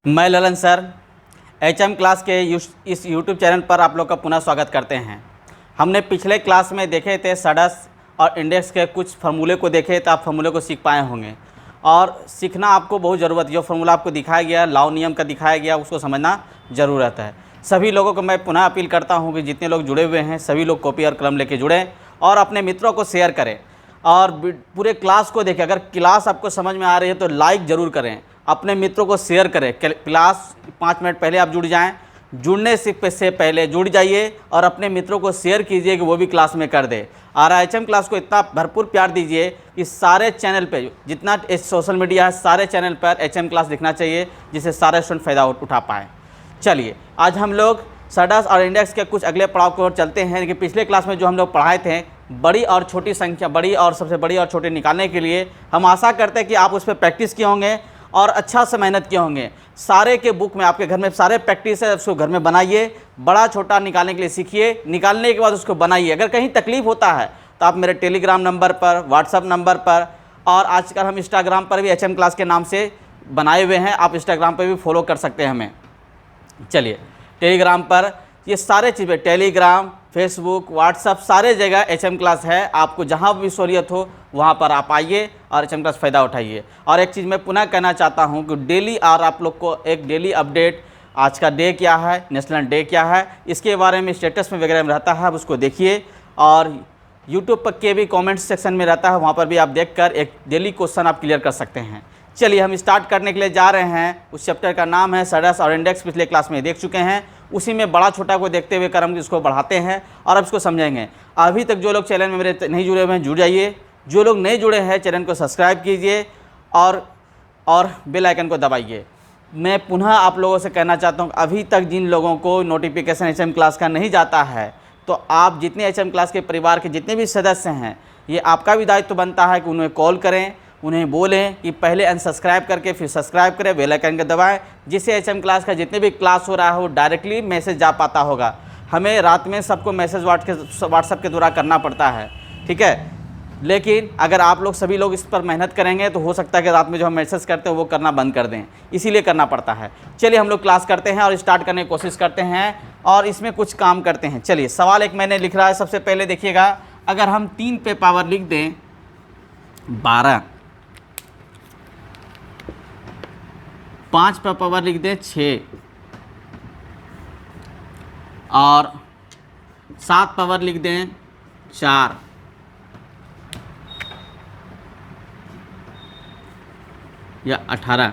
मैं Lalan sir HM class के इस YouTube चैनल पर आप लोग का पुनः स्वागत करते हैं। हमने पिछले क्लास में देखे थे सडस और इंडेक्स के कुछ फार्मूले को देखे तो आप फार्मूले को सीख पाए होंगे और सीखना आपको बहुत ज़रूरत है। जो फार्मूला आपको दिखाया गया, लॉ नियम का दिखाया गया, उसको समझना ज़रूरत है। सभी लोगों को मैं पुनः अपील करता हूँ कि जितने लोग जुड़े हुए हैं सभी लोग कॉपी और कलम लेके जुड़ें और अपने मित्रों को शेयर करें और पूरे क्लास को देखें। अगर क्लास आपको समझ में आ रही है तो लाइक ज़रूर करें, अपने मित्रों को शेयर करें। क्लास 5 मिनट पहले आप जुड़ जाएं, जुड़ने से पहले जुड़ जाइए और अपने मित्रों को शेयर कीजिए कि वो भी क्लास में कर दे। और HM क्लास को इतना भरपूर प्यार दीजिए कि सारे चैनल पे जितना सोशल मीडिया है सारे चैनल पर HM क्लास दिखना चाहिए, जिससे सारे स्टूडेंट फ़ायदा उठा पाएँ। चलिए आज हम लोग सडस और इंडेक्स के कुछ अगले पड़ाव की ओर चलते हैं कि पिछले क्लास में जो हम लोग पढ़ाए थे बड़ी और छोटी संख्या, बड़ी और सबसे बड़ी और छोटी निकालने के लिए हम आशा करते हैं कि आप उस पर प्रैक्टिस किए होंगे और अच्छा से मेहनत किए होंगे। सारे के बुक में आपके घर में सारे प्रैक्टिस है, उसको घर में बनाइए, बड़ा छोटा निकालने के लिए सीखिए, निकालने के बाद उसको बनाइए। अगर कहीं तकलीफ होता है तो आप मेरे टेलीग्राम नंबर पर, व्हाट्सअप नंबर पर और आजकल हम इंस्टाग्राम पर भी HM क्लास के नाम से बनाए हुए हैं, आप इंस्टाग्राम पर भी फॉलो कर सकते हैं हमें। चलिए टेलीग्राम पर ये सारे चीज़ें, टेलीग्राम, फेसबुक, व्हाट्सअप, सारे जगह HM क्लास है। आपको जहाँ भी सहूलियत हो वहाँ पर आप आइए और HM क्लास फ़ायदा उठाइए। और एक चीज़ मैं पुनः कहना चाहता हूँ कि डेली और आप लोग को एक डेली अपडेट, आज का डे क्या है, नेशनल डे क्या है, इसके बारे में स्टेटस में वगैरह में रहता है, आप उसको देखिए। और यूट्यूब पर के भी कॉमेंट सेक्शन में रहता है, वहाँ पर भी आप देखकर एक डेली क्वेश्चन आप क्लियर कर सकते हैं। चलिए हम स्टार्ट करने के लिए जा रहे हैं। उस चैप्टर का नाम है सडस और इंडेक्स। पिछले क्लास में देख चुके हैं, उसी में बड़ा छोटा को देखते हुए क्रम इसको बढ़ाते हैं और अब इसको समझेंगे। अभी तक जो लोग चैनल में मेरे नहीं जुड़े हुए हैं जुड़ जाइए, जो लोग नहीं जुड़े हैं चैनल को सब्सक्राइब कीजिए और बेल आइकन को दबाइए। मैं पुनः आप लोगों से कहना चाहता हूँ अभी तक जिन लोगों को नोटिफिकेशन HM क्लास का नहीं जाता है तो आप जितने HM क्लास के परिवार के जितने भी सदस्य हैं, ये आपका भी दायित्व बनता है कि उन्हें कॉल करें, उन्हें बोलें कि पहले अनसब्सक्राइब करके फिर सब्सक्राइब करें, बेल आइकन को दबाएं, जिससे HM क्लास का जितने भी क्लास हो रहा है वो डायरेक्टली मैसेज जा पाता होगा। हमें रात में सबको मैसेज व्हाट्सएप के द्वारा करना पड़ता है, ठीक है। लेकिन अगर आप लोग सभी लोग इस पर मेहनत करेंगे तो हो सकता है कि रात में जो हम मैसेज करते हैं वो करना बंद कर दें, इसीलिए करना पड़ता है। चलिए हम लोग क्लास करते हैं और स्टार्ट करने की कोशिश करते हैं और इसमें कुछ काम करते हैं। चलिए सवाल एक मैंने लिख रहा है। सबसे पहले देखिएगा, अगर हम 3 पे पावर लिख दें 12, 5 पे पावर लिख दें 6 और 7 पावर लिख दें 4 या 18,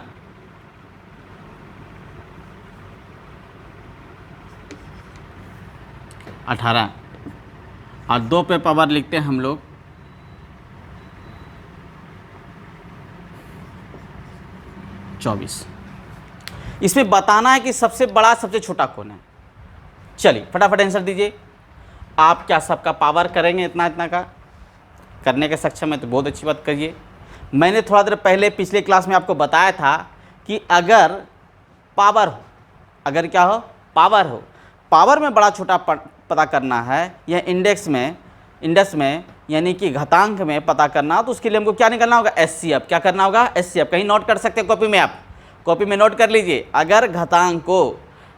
और 2 पे पावर लिखते हैं हम लोग 24। इसमें बताना है कि सबसे बड़ा सबसे छोटा कौन है। चलिए फटाफट आंसर दीजिए। आप क्या सबका पावर करेंगे इतना इतना का? करने के सक्षम है तो बहुत अच्छी बात करिए। मैंने थोड़ा देर पहले पिछले क्लास में आपको बताया था कि अगर पावर हो, अगर क्या हो, पावर हो, पावर में बड़ा छोटा पता करना है या इंडेक्स में यानी कि घातांक में पता करना हो तो उसके लिए हमको क्या निकालना होगा? HCF। क्या करना होगा? HCF। कहीं नोट कर सकते हैं कॉपी में, आप कॉपी में नोट कर लीजिए। अगर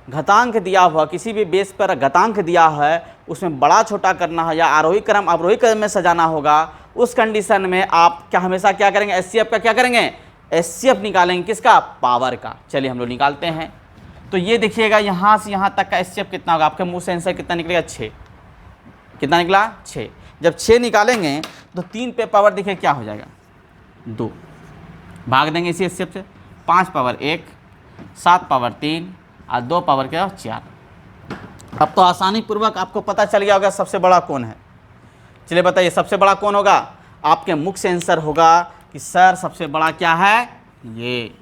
घातांक दिया हुआ, किसी भी बेस पर घातांक दिया है, उसमें बड़ा छोटा करना है या आरोही क्रम अवरोही क्रम में सजाना होगा, उस कंडीशन में आप क्या हमेशा क्या करेंगे? HCF का क्या करेंगे? HCF निकालेंगे। किसका? पावर का। चलिए हम लोग निकालते हैं। तो ये देखिएगा यहाँ से यहाँ तक का HCF कितना होगा? आपके मुंह से आंसर कितना निकलेगा? 6। कितना निकला? 6। जब 6 निकालेंगे तो 3 पे पावर देखिए क्या हो जाएगा? 2। भाग देंगे इसी HCF से। 5 पावर 1, 7 पावर 3 और 2 पावर क्या? 4। अब तो आसानी पूर्वक आपको पता चल गया होगा सबसे बड़ा कौन है। चलिए बताइए सबसे बड़ा कौन होगा? आपके मुख से आंसर होगा कि सर सबसे बड़ा क्या है? ये।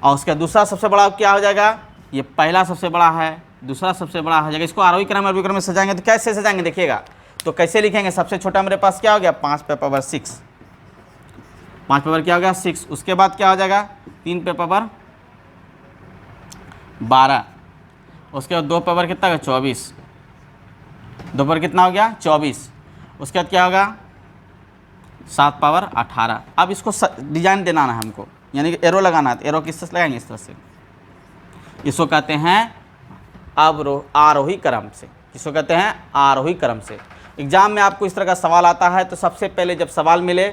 और उसका दूसरा सबसे बड़ा क्या हो जाएगा? ये पहला सबसे बड़ा है, दूसरा सबसे बड़ा हो जाएगा। इसको आरोही क्रम अवरोही क्रम में सजाएंगे तो कैसे सजाएंगे देखिएगा। तो कैसे लिखेंगे? सबसे छोटा मेरे पास क्या हो गया? 5 पे पावर 6। 5 पावर क्या हो गया? 6। उसके बाद क्या हो जाएगा? 3 पे पावर 12। उसके बाद 2 पावर कितना हो गया? 24। 2 पावर कितना हो गया? 24। उसके बाद क्या होगा? 7 पावर 18। अब इसको डिजाइन देना है हमको, यानी कि एरो लगाना है। तो एरो किस तरह से लगाएंगे? इस तरह से इसको कहते हैं आरोही क्रम से। किसको कहते हैं? आरोही क्रम से। एग्जाम में आपको इस तरह का सवाल आता है तो सबसे पहले जब सवाल मिले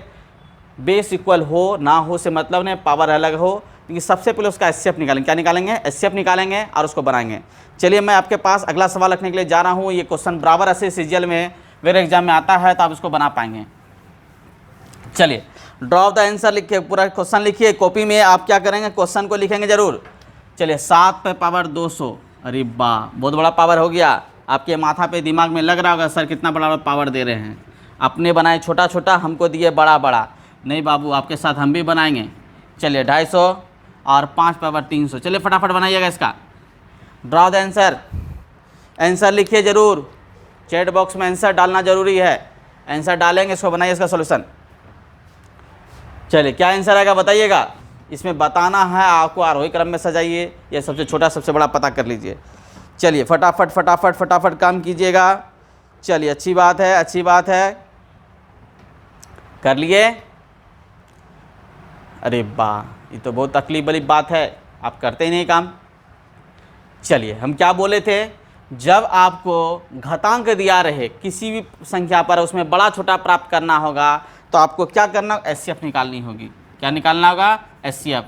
बेस इक्वल हो ना हो से मतलब नहीं, पावर अलग हो, क्योंकि सबसे पहले उसका एचसीएफ निकालेंगे। क्या निकालेंगे? एचसीएफ निकालेंगे और उसको बनाएंगे। चलिए मैं आपके पास अगला सवाल रखने के लिए जा रहा हूँ। ये क्वेश्चन बराबर ऐसे सीजीएल में मेरे एग्जाम में आता है तो आप इसको बना पाएंगे। चलिए ड्रॉ द आंसर लिखिए, पूरा क्वेश्चन लिखिए कॉपी में। आप क्या करेंगे? क्वेश्चन को लिखेंगे जरूर। चलिए 7 पे पावर 200, अरे वाह बहुत बड़ा पावर हो गया। आपके माथा पे दिमाग में लग रहा होगा सर कितना बड़ा पावर दे रहे हैं। अपने बनाए छोटा छोटा, हमको दिए बड़ा बड़ा। नहीं बाबू, आपके साथ हम भी बनाएंगे। चलिए 250 और 5 पावर 300। चलिए फटाफट बनाइएगा इसका। ड्रॉ द आंसर, आंसर लिखिए जरूर। चैट बॉक्स में आंसर डालना जरूरी है। आंसर डालेंगे, इसको बनाइए इसका सोल्यूशन। चलिए क्या आंसर आएगा बताइएगा। इसमें बताना है आपको, आरोही क्रम में सजाइए, या सबसे छोटा सबसे बड़ा पता कर लीजिए। चलिए फटाफट फटाफट फटाफट काम कीजिएगा। चलिए अच्छी बात है, अच्छी बात है, कर लिए। अरे वाह, ये तो बहुत तकलीफ वाली बात है, आप करते ही नहीं काम। चलिए हम क्या बोले थे, जब आपको घातांक दिया रहे किसी भी संख्या पर, उसमें बड़ा छोटा प्राप्त करना होगा तो आपको क्या करना? एचसीएफ निकालनी होगी। क्या निकालना होगा? एचसीएफ।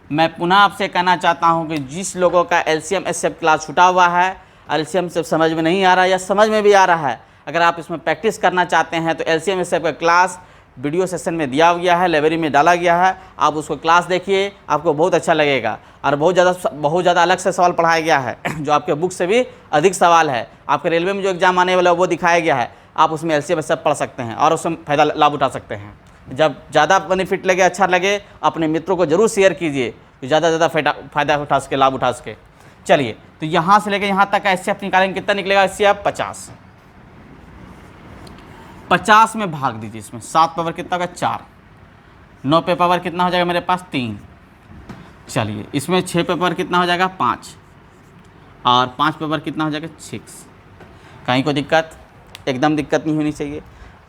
मैं पुनः आपसे कहना चाहता हूं कि जिस लोगों का एलसीएम एचसीएफ क्लास छूटा हुआ है, एलसीएम से समझ में नहीं आ रहा है या समझ में भी आ रहा है, अगर आप इसमें प्रैक्टिस करना चाहते हैं तो एलसीएम एचसीएफ का क्लास वीडियो सेशन में दिया गया है, लाइब्रेरी में डाला गया है। आप उसको क्लास देखिए, आपको बहुत अच्छा लगेगा। और बहुत ज़्यादा अलग से सवाल पढ़ाया गया है जो आपके बुक से भी अधिक सवाल है। आपके रेलवे में जो एग्जाम आने वाला है वो दिखाया गया है। आप उसमें एलसीएम एचसीएफ पढ़ सकते हैं और उसमें फ़ायदा लाभ उठा सकते हैं। जब ज़्यादा बेनिफिट लगे, अच्छा लगे, अपने मित्रों को जरूर शेयर कीजिए, ज़्यादा फ़ायदा उठा सके, लाभ उठा सके। चलिए तो यहाँ से लेकर यहाँ तक का एचसीएफ निकालेंगे, कितना निकलेगा एचसीएफ? 50। 50 में भाग दीजिए। इसमें 7 पावर कितना होगा? 4। 9 पे पावर कितना हो जाएगा मेरे पास? 3। चलिए इसमें 6 पे पावर कितना हो जाएगा? 5। और 5 पे पावर कितना हो जाएगा? 6। कहीं को दिक्कत? एकदम दिक्कत नहीं होनी चाहिए।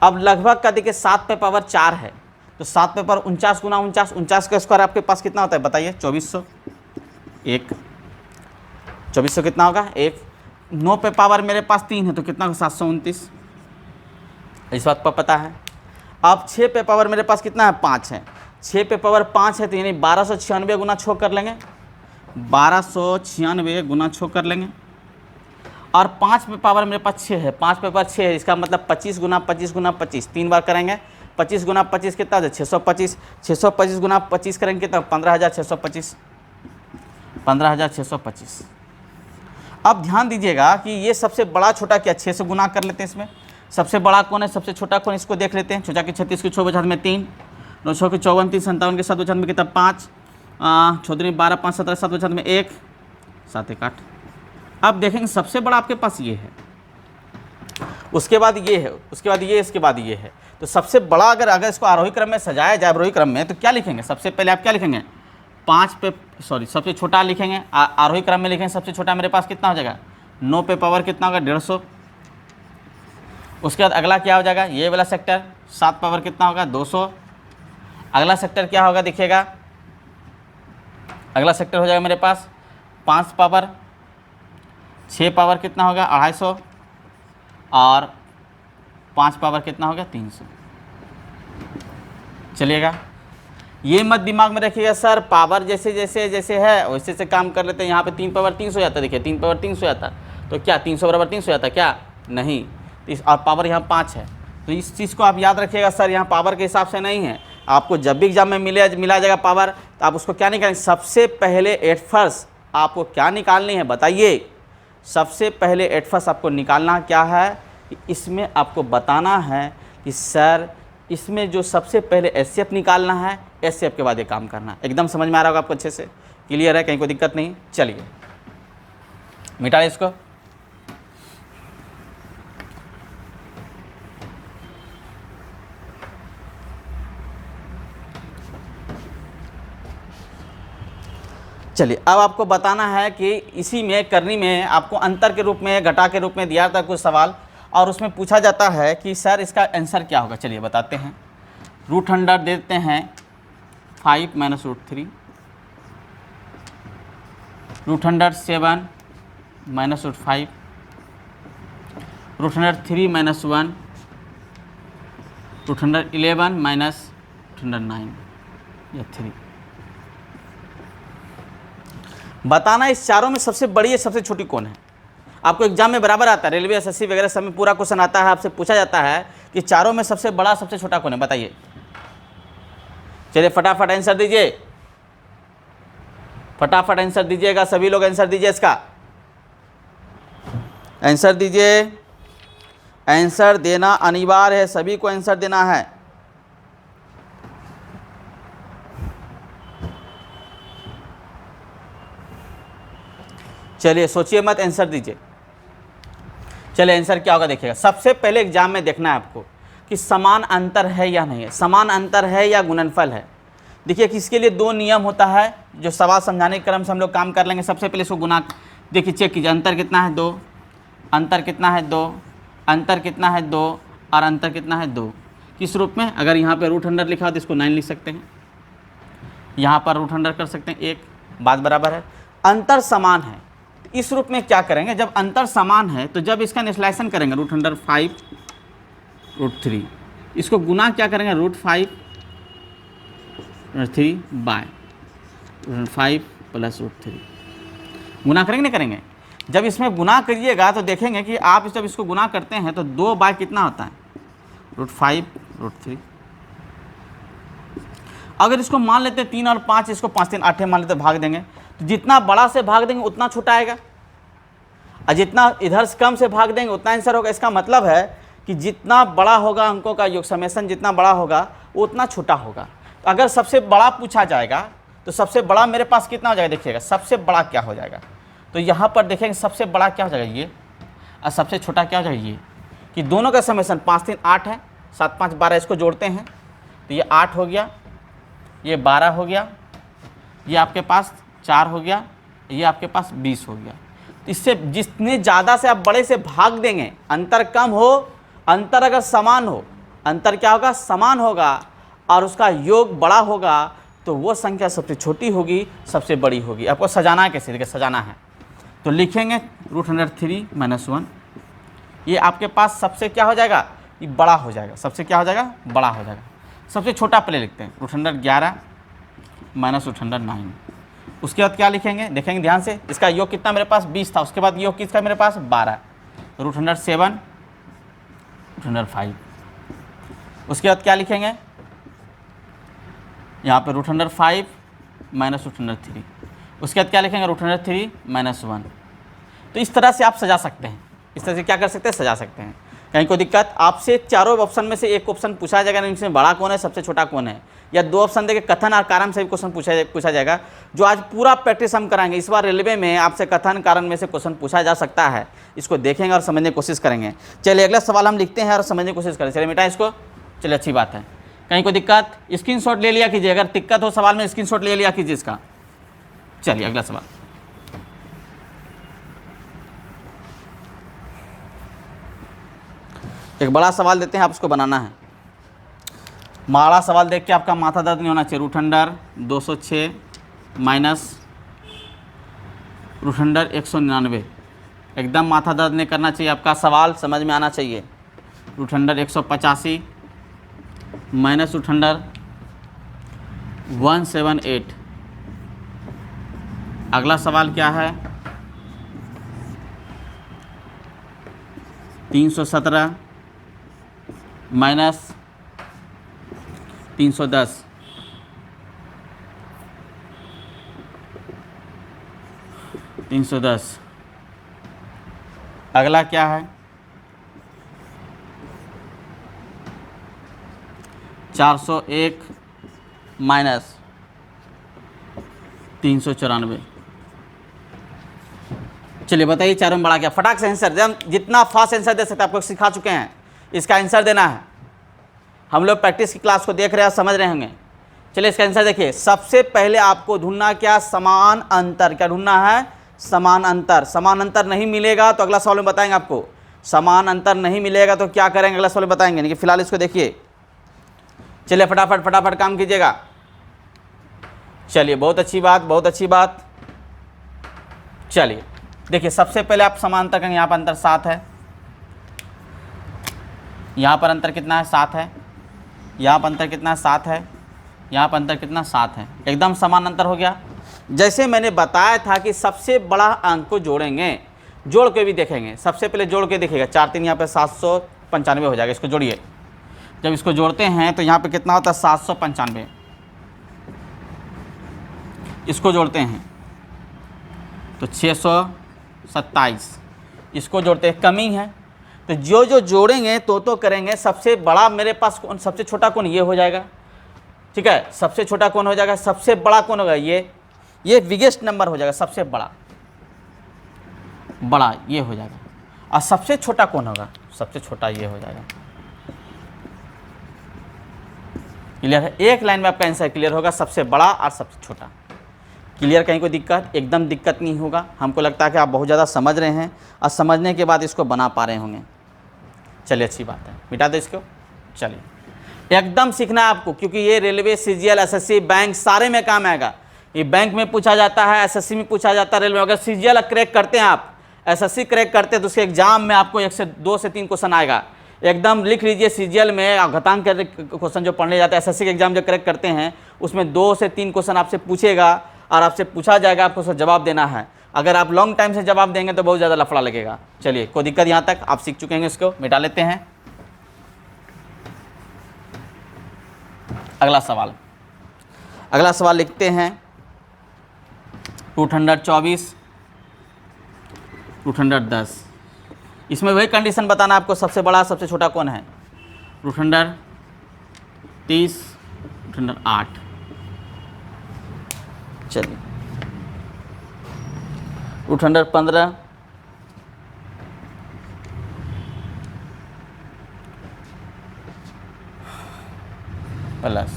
अब लगभग का देखिए 7 पे पावर 4 है तो 7 पे पावर 49 गुना 49, 49 का स्क्वायर आपके पास कितना होता है बताइए? 2400। 1 2400 कितना होगा? 1। 9 पे पावर मेरे पास 3 है तो कितना होगा? 729। इस बात पर पता है। अब 6 पे पावर मेरे पास कितना है? 5 है। 6 पे पावर 5 है तो यानी 1296 गुना 6 कर लेंगे। 1296 गुना 6 कर लेंगे। और 5 पे पावर मेरे पास 6 है। 5 पे पावर 6 है, इसका मतलब 25 गुना 25 गुना 25 3 बार करेंगे। 25 गुना 25 कितना है? 625। 625 गुना 25 करेंगे कितना? 15,625। 15,625। अब ध्यान दीजिएगा कि ये सबसे बड़ा छोटा क्या? 6 से गुना कर लेते हैं। इसमें सबसे बड़ा कौन है? सबसे छोटा कौन? इसको देख लेते हैं। छोटा की 36 की 6 बचा में 3, 9 6 की 54, 3 57 के 7 बचा में कितना? 5, 14 12 5 17 7 बचा में 1, 7 1 8। अब देखेंगे सबसे बड़ा आपके पास ये है, उसके बाद ये है, उसके बाद ये, इसके बाद ये है। तो सबसे बड़ा अगर इसको आरोही क्रम में सजाया जाए, आरोही क्रम में, तो क्या लिखेंगे? सबसे पहले आप क्या लिखेंगे? 5 पे सबसे छोटा लिखेंगे। आरोही क्रम में लिखेंगे सबसे छोटा मेरे पास कितना हो जाएगा? 9 पे पावर कितना होगा? 150। उसके बाद अगला क्या हो जाएगा? ये वाला सेक्टर 7 पावर कितना होगा? 200। अगला सेक्टर क्या होगा देखिएगा? अगला सेक्टर हो जाएगा मेरे पास 5 पावर 6 पावर कितना होगा? 250। और 5 पावर कितना होगा? 300। चलिएगा, ये मत दिमाग में रखिएगा सर पावर जैसे जैसे जैसे है वैसे से काम कर लेते हैं। यहाँ पे 3 पावर 300 हो जाता है। देखिए 3 पावर 300 हो जाता तो क्या 300 बराबर 300 हो जाता? क्या नहीं। इस और पावर यहाँ 5 है तो इस चीज़ को आप याद रखिएगा सर, यहाँ पावर के हिसाब से नहीं है। आपको जब भी एग्जाम में मिला जाएगा पावर तो आप उसको क्या निकालेंगे? सबसे पहले एट फर्स्ट आपको क्या निकालनी है बताइए? सबसे पहले एट फर्स्ट आपको निकालना क्या है? इसमें आपको बताना है कि सर इसमें जो सबसे पहले एचसीएफ निकालना है, एचसीएफ के बाद ये काम करना है। एकदम समझ में आ रहा होगा आपको? अच्छे से क्लियर है? कहीं कोई दिक्कत नहीं? चलिए मिटा इसको। चलिए अब आपको बताना है कि इसी में करनी में आपको अंतर के रूप में, घटा के रूप में दिया था कुछ सवाल और उसमें पूछा जाता है कि सर इसका आंसर क्या होगा। चलिए बताते हैं। √100 देते हैं 5 - √3। √7 माइनस √5, √3 माइनस 1, √11 माइनस √9 या 3। बताना इस चारों में सबसे बड़ी या सबसे छोटी कौन है। आपको एग्जाम में बराबर आता है, रेलवे एसएससी वगैरह सब में पूरा क्वेश्चन आता है, आपसे पूछा जाता है कि चारों में सबसे बड़ा सबसे छोटा कौन है, बताइए। चलिए फटाफट आंसर दीजिए, फटाफट आंसर दीजिएगा, सभी लोग आंसर दीजिए, इसका आंसर दीजिए। आंसर देना अनिवार्य है, सभी को आंसर देना है। चलिए सोचिए मत, आंसर दीजिए। चलिए आंसर क्या होगा देखिएगा। सबसे पहले एग्जाम में देखना है आपको कि समान अंतर है या नहीं है, समान अंतर है या गुणनफल है। देखिए कि इसके लिए दो नियम होता है जो सवाल समझाने के क्रम से हम लोग काम कर लेंगे। सबसे पहले इसको गुना, देखिए चेक कीजिए, अंतर कितना है 2, अंतर कितना है 2, अंतर कितना है 2 और अंतर कितना है 2। किस रूप में, अगर यहाँ पे √100 लिखा हो तो इसको 9 लिख सकते हैं, यहाँ पर √100 कर सकते हैं, एक बात बराबर है। अंतर समान है, इस रूप में क्या करेंगे, जब अंतर समान है तो जब इसका निश्लेषण करेंगे √100 5 √3, इसको गुना क्या करेंगे √5 √3 बाय √5 प्लस √3, गुना करेंगे नहीं करेंगे। जब इसमें गुना करिएगा तो देखेंगे कि आप जब इसको गुना करते हैं तो 2 बाय कितना होता है √5 √3। अगर इसको मान लेते हैं 3 और 5, इसको 5 3 8 मान लेते भाग देंगे, तो जितना बड़ा से भाग देंगे उतना छोटा आएगा, और जितना इधर से कम से भाग देंगे उतना आंसर होगा। इसका मतलब है कि जितना बड़ा होगा अंकों का योग समेसन, जितना बड़ा होगा वो उतना छोटा होगा। तो अगर सबसे बड़ा पूछा जाएगा तो सबसे बड़ा मेरे पास कितना हो जाएगा, देखिएगा सबसे बड़ा क्या हो जाएगा। तो यहाँ पर देखेंगे सबसे बड़ा क्या हो जाएगा ये, और सबसे छोटा क्या हो जाएगा ये, कि दोनों का समेसन 5 3 8 है, 7 5 12, इसको जोड़ते हैं तो ये 8 हो गया, ये 12 हो गया, ये आपके पास 4 हो गया, ये आपके पास 20 हो गया। तो इससे जितने ज़्यादा से आप बड़े से भाग देंगे, अंतर कम हो, अंतर अगर समान हो, अंतर क्या होगा समान होगा और उसका योग बड़ा होगा, तो वो संख्या सबसे छोटी होगी, सबसे बड़ी होगी। आपको सजाना है कैसे, देखिए सजाना है तो लिखेंगे √3 माइनस 1, ये आपके पास सबसे क्या हो जाएगा, ये बड़ा हो जाएगा, सबसे क्या हो जाएगा बड़ा हो जाएगा। सबसे छोटा पहले लिखते हैं √11 माइनस √9। उसके बाद क्या लिखेंगे, देखेंगे ध्यान से, इसका योग कितना मेरे पास 20 था, उसके बाद योग किसका मेरे पास 12, √7 √5। उसके बाद क्या लिखेंगे, यहाँ पे √5 माइनस √3। उसके बाद क्या लिखेंगे √3 माइनस 1। तो इस तरह से आप सजा सकते हैं, इस तरह से क्या कर सकते हैं, सजा सकते हैं। कहीं कोई दिक्कत, आपसे चारों ऑप्शन में से एक ऑप्शन पूछा जाएगा, इनमें बड़ा कौन है सबसे छोटा कौन है, या 2 ऑप्शन देके कथन और कारण से भी क्वेश्चन पूछा जाएगा। जो आज पूरा प्रैक्टिस हम कराएंगे, इस बार रेलवे में आपसे कथन कारण में से क्वेश्चन पूछा जा सकता है, इसको देखेंगे और समझने की कोशिश करेंगे। चलिए अगला सवाल हम लिखते हैं और समझने की कोशिश करें। चलिए मिटाएं इसको, चलिए अच्छी बात है। कहीं कोई दिक्कत, स्क्रीनशॉट ले लिया कीजिए, अगर दिक्कत हो सवाल में स्क्रीनशॉट ले लिया कीजिए इसका। चलिए अगला सवाल, एक बड़ा सवाल देते हैं, आप उसको बनाना है। बड़ा सवाल देख के आपका माथा दर्द नहीं होना चाहिए। √100 206 माइनस √100 199, एकदम माथा दर्द नहीं करना चाहिए, आपका सवाल समझ में आना चाहिए। √100 185 माइनस √100 178। अगला सवाल क्या है, 317 माइनस 310। अगला क्या है, 401 माइनस 394। चलिए बताइए चारों में बड़ा क्या, फटाक से आंसर, जितना फास्ट आंसर दे सकते हैं आपको सिखा चुके हैं, इसका आंसर देना है। हम लोग प्रैक्टिस की क्लास को देख रहे हैं, समझ रहे होंगे। चलिए इसका आंसर देखिए, सबसे पहले आपको ढूंढना क्या, समान अंतर। क्या ढूंढना है, समान अंतर। समान अंतर नहीं मिलेगा तो अगला सवाल में बताएंगे आपको, समान अंतर नहीं मिलेगा तो क्या करेंगे अगला सवाल में बताएंगे, लेकिन फिलहाल इसको देखिए। चलिए फटाफट फटाफट काम कीजिएगा। चलिए बहुत अच्छी बात, बहुत अच्छी बात। चलिए देखिए, सबसे पहले आप समांतर करेंगे, यहाँ पर अंतर 7 है, यहाँ पर अंतर कितना है 7 है, यहाँ पर अंतर कितना है 7 है, यहाँ पर अंतर कितना 7 है, एकदम समान अंतर हो गया। जैसे मैंने बताया था कि सबसे बड़ा अंक को जोड़ेंगे, जोड़ के भी देखेंगे। सबसे पहले जोड़ के देखिएगा, 4 3 यहाँ पे 795 हो जाएगा। इसको जोड़िए, जब इसको जोड़ते हैं तो यहाँ पे कितना होता है 795, इसको जोड़ते हैं तो 627, इसको जोड़ते हैं, कमी है तो जो जोड़ेंगे तो करेंगे। सबसे बड़ा मेरे पास कौन, सबसे छोटा कौन, ये हो जाएगा, ठीक है। सबसे छोटा कौन हो जाएगा, सबसे बड़ा कौन होगा, ये बिगेस्ट नंबर हो जाएगा, सबसे बड़ा ये हो जाएगा। और सबसे छोटा कौन होगा, सबसे छोटा ये हो जाएगा। क्लियर है, एक लाइन में आपका आंसर क्लियर होगा, सबसे बड़ा और सबसे छोटा। क्लियर, कहीं कोई दिक्कत, एकदम दिक्कत नहीं होगा। हमको लगता है कि आप बहुत ज़्यादा समझ रहे हैं और समझने के बाद इसको बना पा रहे होंगे। चलिए अच्छी बात है, मिटा दो इसको। चलिए एकदम सीखना है आपको, क्योंकि ये रेलवे, सीजीएल, एसएससी, बैंक सारे में काम आएगा। ये बैंक में पूछा जाता है, एसएससी में पूछा जाता है, रेलवे में। अगर सीजीएल क्रैक करते हैं आप, एसएससी क्रैक करते हैं तो उसके एग्जाम में आपको 1 से 2 से 3 क्वेश्चन आएगा। एकदम लिख लीजिए, सीजीएल में घातांक क्वेश्चन जो पढ़ने जाते हैं, एसएससी के एग्जाम जो क्रैक करते हैं उसमें 2 से 3 क्वेश्चन आपसे पूछेगा और आपसे पूछा जाएगा, आपको उसका जवाब देना है। अगर आप लॉन्ग टाइम से जवाब देंगे तो बहुत ज़्यादा लफड़ा लगेगा। चलिए कोई दिक्कत, यहाँ तक आप सीख चुके हैं, इसको मिटा लेते हैं। अगला सवाल लिखते हैं 224 210। इसमें वही कंडीशन बताना आपको, सबसे बड़ा सबसे छोटा कौन है। 230 208। चलिए 215 प्लस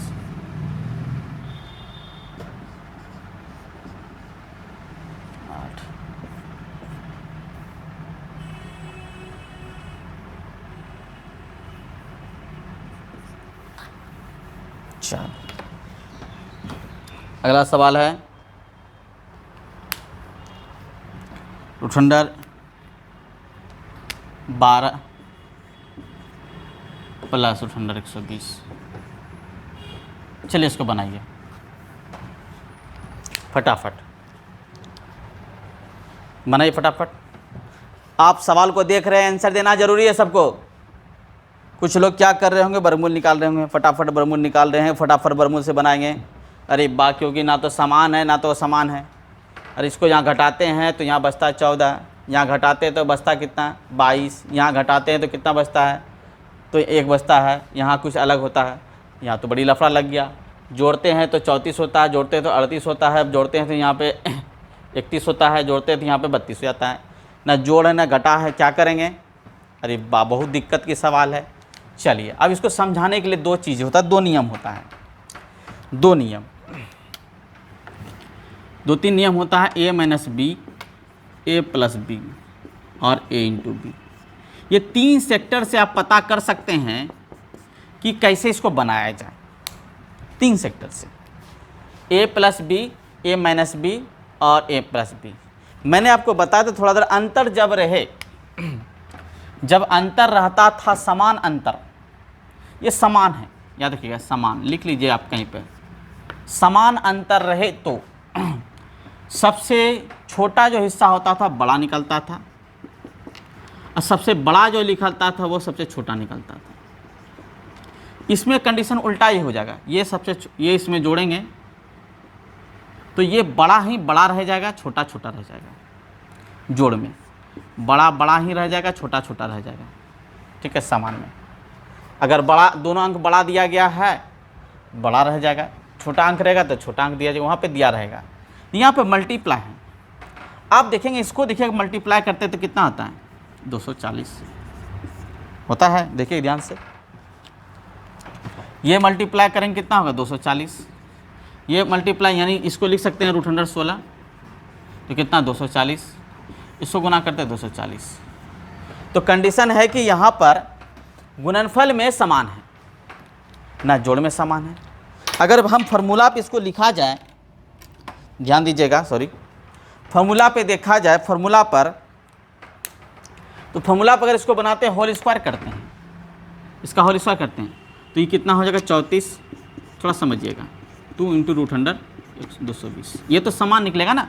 8। चलो अगला सवाल है 212 प्लस 120। चलिए इसको बनाइए फटाफट, बनाइए फटाफट। आप सवाल को देख रहे हैं, आंसर देना जरूरी है सबको। कुछ लोग क्या कर रहे होंगे, बर्मूल निकाल रहे होंगे, फटाफट बर्मूल निकाल रहे हैं, फटाफट बर्मूल से बनाएंगे। अरे क्योंकि ना तो समान है ना तो समान है। अरे इसको यहाँ घटाते हैं तो यहाँ बचता है 14, यहाँ घटाते हैं तो बचता कितना 22, यहाँ घटाते हैं तो कितना बचता है, तो 1 बचता है। यहाँ कुछ अलग होता है, यहाँ तो बड़ी लफड़ा लग गया। जोड़ते हैं तो 34 होता है, जोड़ते हैं तो 38 होता है, जोड़ते हैं तो यहाँ पे 31 होता है, जोड़ते हैं तो यहाँ पे 32 हो जाता है। ना जोड़ है ना घटा है, क्या करेंगे। अरे बहुत दिक्कत की सवाल है। चलिए अब इसको समझाने के लिए 2 चीज़ें होता है, 2 नियम होता है, 2 नियम, 2-3 नियम होता है। a minus B, a plus B और a इंटू बी। ये 3 सेक्टर से आप पता कर सकते हैं कि कैसे इसको बनाया जाए। 3 सेक्टर से, a plus B, a minus B और a प्लस बी। मैंने आपको बताया था थोड़ा देर, अंतर जब रहे, जब अंतर रहता था समान अंतर, ये समान है, याद रखिएगा समान, लिख लीजिए आप कहीं पे, समान अंतर रहे तो सबसे छोटा जो हिस्सा होता था बड़ा निकलता था और सबसे बड़ा जो निकलता था वो सबसे छोटा निकलता था। इसमें कंडीशन उल्टा ही हो जाएगा। ये इसमें जोड़ेंगे तो ये बड़ा ही बड़ा रह जाएगा, छोटा छोटा रह जाएगा। जोड़ में बड़ा बड़ा ही रह जाएगा, छोटा छोटा रह जाएगा, ठीक है। समान में अगर बड़ा, दोनों अंक बड़ा दिया गया है, बड़ा रह जाएगा, छोटा अंक रहेगा तो छोटा अंक दिया जाएगा, वहाँ पे दिया रहेगा। यहाँ पे मल्टीप्लाई है, आप देखेंगे इसको, देखिएगा मल्टीप्लाई करते तो कितना आता है 240 होता है। देखिए ध्यान से, ये मल्टीप्लाई करेंगे कितना होगा 240, ये मल्टीप्लाई यानी इसको लिख सकते हैं √16 तो कितना 240, इसको गुना करते हैं 240। तो कंडीशन है कि यहाँ पर गुणनफल में समान है ना जोड़ में समान है। अगर हम फार्मूला पे इसको लिखा जाए, ध्यान दीजिएगा, सॉरी, फॉर्मूला पे देखा जाए, फॉर्मूला पर, तो फॉर्मूला पर अगर इसको बनाते हैं, होल स्क्वायर करते हैं, इसका होल स्क्वायर करते हैं, तो ये कितना हो जाएगा 34, थोड़ा समझिएगा, 2 इंटू रूट अंडर 220, ये तो समान निकलेगा ना।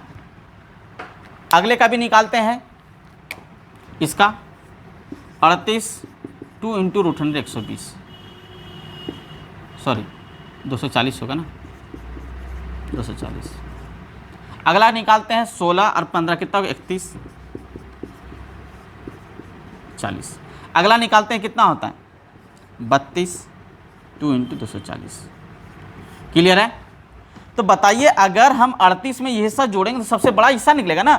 अगले का भी निकालते हैं, इसका 38, 2 इंटू रूट अंडर 120, सॉरी 240 होगा ना, 240। अगला निकालते हैं 16 और 15 कितना होगा 31, 40। अगला निकालते हैं कितना होता है 32, 2 इंटू 240। क्लियर है? तो बताइए अगर हम 38 में ये हिस्सा जोड़ेंगे तो सबसे बड़ा हिस्सा निकलेगा ना,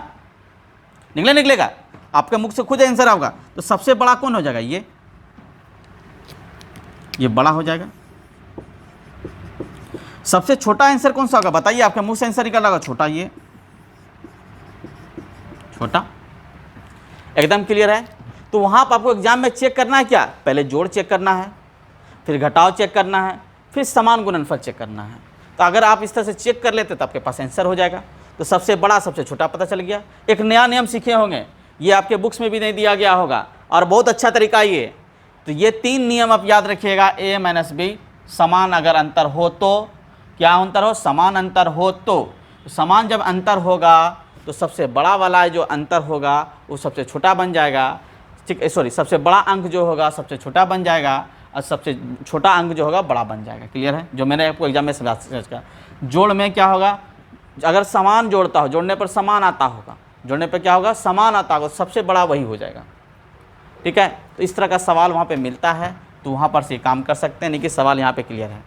निकलेगा, आपके मुख से खुद आंसर होगा। तो सबसे बड़ा कौन हो जाएगा, ये बड़ा हो जाएगा। सबसे छोटा आंसर कौन सा होगा बताइए, आपके मुंह से आंसर निकल रहा होगा छोटा, ये छोटा, एकदम क्लियर है। तो वहां पर आपको एग्जाम में चेक करना है क्या, पहले जोड़ चेक करना है, फिर घटाव चेक करना है, फिर समान गुणनफल चेक करना है। तो अगर आप इस तरह से चेक कर लेते तो आपके पास आंसर हो जाएगा। तो सबसे बड़ा सबसे छोटा पता चल गया। एक नया नियम सीखे होंगे, ये आपके बुक्स में भी नहीं दिया गया होगा, और बहुत अच्छा तरीका ये। तो ये 3 नियम आप याद रखिएगा, a माइनस बी, समान अगर अंतर हो तो, क्या अंतर हो, समान अंतर हो तो, समान जब अंतर होगा तो सबसे बड़ा वाला जो अंतर होगा वो सबसे छोटा बन जाएगा, ठीक है, सॉरी, सबसे बड़ा अंक जो होगा सबसे छोटा बन जाएगा, और सबसे छोटा अंक जो होगा बड़ा बन जाएगा। क्लियर है? जो मैंने आपको एग्जाम में समझा। जोड़ में क्या होगा, अगर समान जोड़ता हो, जोड़ने पर समान आता होगा, जोड़ने पर क्या होगा, समान आता होगा, सबसे बड़ा वही हो जाएगा। ठीक है? तो इस तरह का सवाल वहाँ पे मिलता है, तो वहाँ पर से काम कर सकते हैं, नहीं कि सवाल यहाँ पे क्लियर है।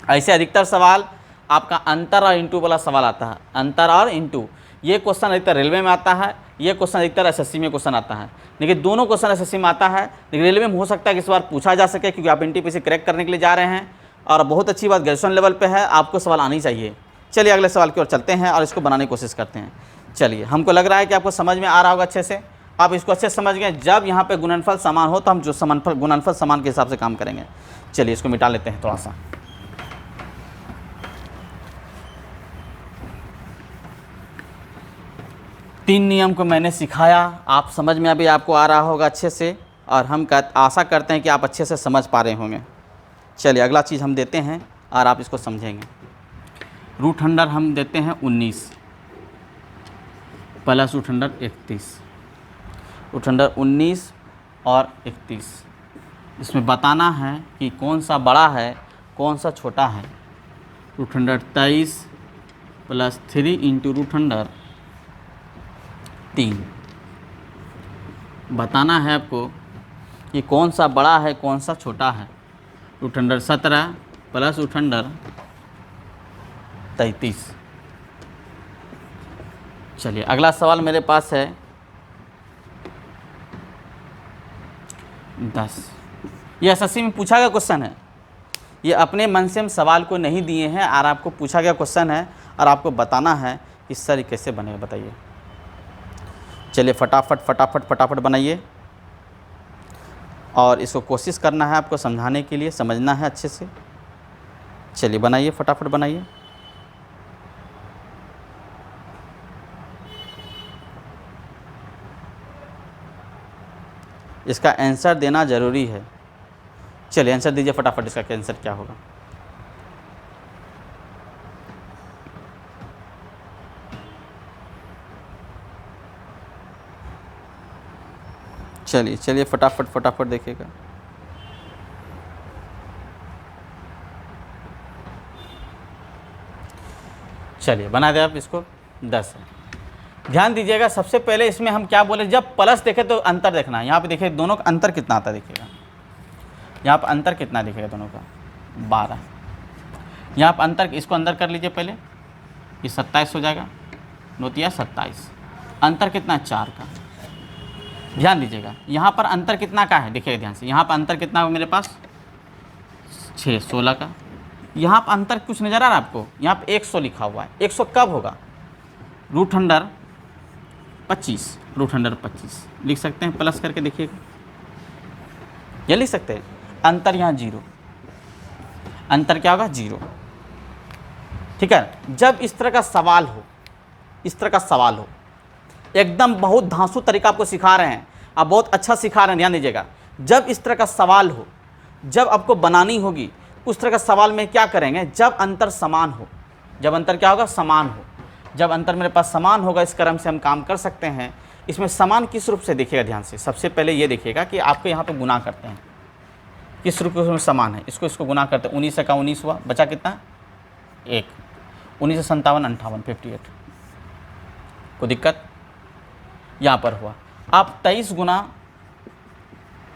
ऐसे अधिकतर सवाल आपका अंतर और इंटू वाला सवाल आता है, अंतर और इंटू। ये क्वेश्चन अधिकतर रेलवे में आता है, ये क्वेश्चन अधिकतर एसएससी में क्वेश्चन आता है, लेकिन दोनों क्वेश्चन एसएससी में आता है, लेकिन रेलवे में हो सकता है कि इस बार पूछा जा सके, क्योंकि आप एनटीपीसी क्रैक करने के लिए जा रहे हैं। और बहुत अच्छी बात, ग्रेजुएशन लेवल पे है, आपको सवाल आनी चाहिए। चलिए अगले सवाल की ओर चलते हैं और इसको बनाने की कोशिश करते हैं। चलिए, हमको लग रहा है कि आपको समझ में आ रहा होगा अच्छे से, आप इसको अच्छे से समझ गए। जब यहाँ पे गुणनफल समान हो तो हम जो गुणनफल समान के हिसाब से काम करेंगे। चलिए इसको मिटा लेते हैं थोड़ा सा। तीन नियम को मैंने सिखाया, आप समझ में अभी आपको आ रहा होगा अच्छे से, और हम आशा करते हैं कि आप अच्छे से समझ पा रहे होंगे। चलिए अगला चीज़ हम देते हैं और आप इसको समझेंगे। रूट अंडर हम देते हैं 19 plus root under 31, root under 19 और 31। इसमें बताना है कि कौन सा बड़ा है कौन सा छोटा है। Root under 23 plus 3 into root under 3। बताना है आपको कि कौन सा बड़ा है कौन सा छोटा है। Root under 17 plus root under 33। चलिए अगला सवाल मेरे पास है 10। ये एसएससी में पूछा गया क्वेश्चन है, ये अपने मन से हम सवाल को नहीं दिए हैं और आपको पूछा गया क्वेश्चन है और आपको बताना है कि सर कैसे बनेगा, बताइए। चलिए फटाफट बनाइए और इसको कोशिश करना है आपको समझाने के लिए, समझना है अच्छे से। चलिए बनाइए, फटाफट बनाइए। इसका आंसर देना ज़रूरी है। चलिए आंसर दीजिए फटाफट, इसका आंसर क्या होगा। चलिए फटाफट देखिएगा। चलिए बना दे आप इसको। 10 है। ध्यान दीजिएगा, सबसे पहले इसमें हम क्या बोले, जब प्लस देखे तो अंतर देखना है। यहाँ पे देखिए दोनों का अंतर कितना आता है, देखिएगा यहाँ पर अंतर कितना दिखेगा दोनों का, 12। यहाँ पर अंतर, इसको अंदर कर लीजिए पहले, ये 27 हो जाएगा, नोतिया 27। अंतर कितना, 4 का। ध्यान दीजिएगा यहाँ पर अंतर कितना का है, देखिएगा ध्यान से, यहाँ पर अंतर कितना है मेरे पास 6, 16 का। यहाँ पर अंतर कुछ नज़र आ रहा है आपको, यहाँ पर 100 लिखा हुआ है। 100 कब होगा, रूट अंडर 25, रूट अंडर 25 लिख सकते हैं, प्लस करके देखिएगा, ये लिख सकते हैं। अंतर यहाँ 0, अंतर क्या होगा 0। ठीक है, जब इस तरह का सवाल हो इस तरह का सवाल हो, एकदम बहुत धांसू तरीका आपको सिखा रहे हैं, आप बहुत अच्छा सिखा रहे हैं, ध्यान दीजिएगा। जब इस तरह का सवाल हो, जब आपको बनानी होगी उस तरह का सवाल में क्या करेंगे, जब अंतर समान हो, जब अंतर क्या होगा, समान हो, जब अंतर मेरे पास समान होगा इस क्रम से हम काम कर सकते हैं। इसमें समान किस रूप से देखिएगा ध्यान से, सबसे पहले ये देखिएगा कि आपको यहाँ पे गुना करते हैं, किस रूप में समान है, इसको गुना करते हैं। 19 का 19 हुआ, बचा कितना, 1। 19 से 57 58 58, कोई दिक्कत यहाँ पर हुआ। आप 23 गुना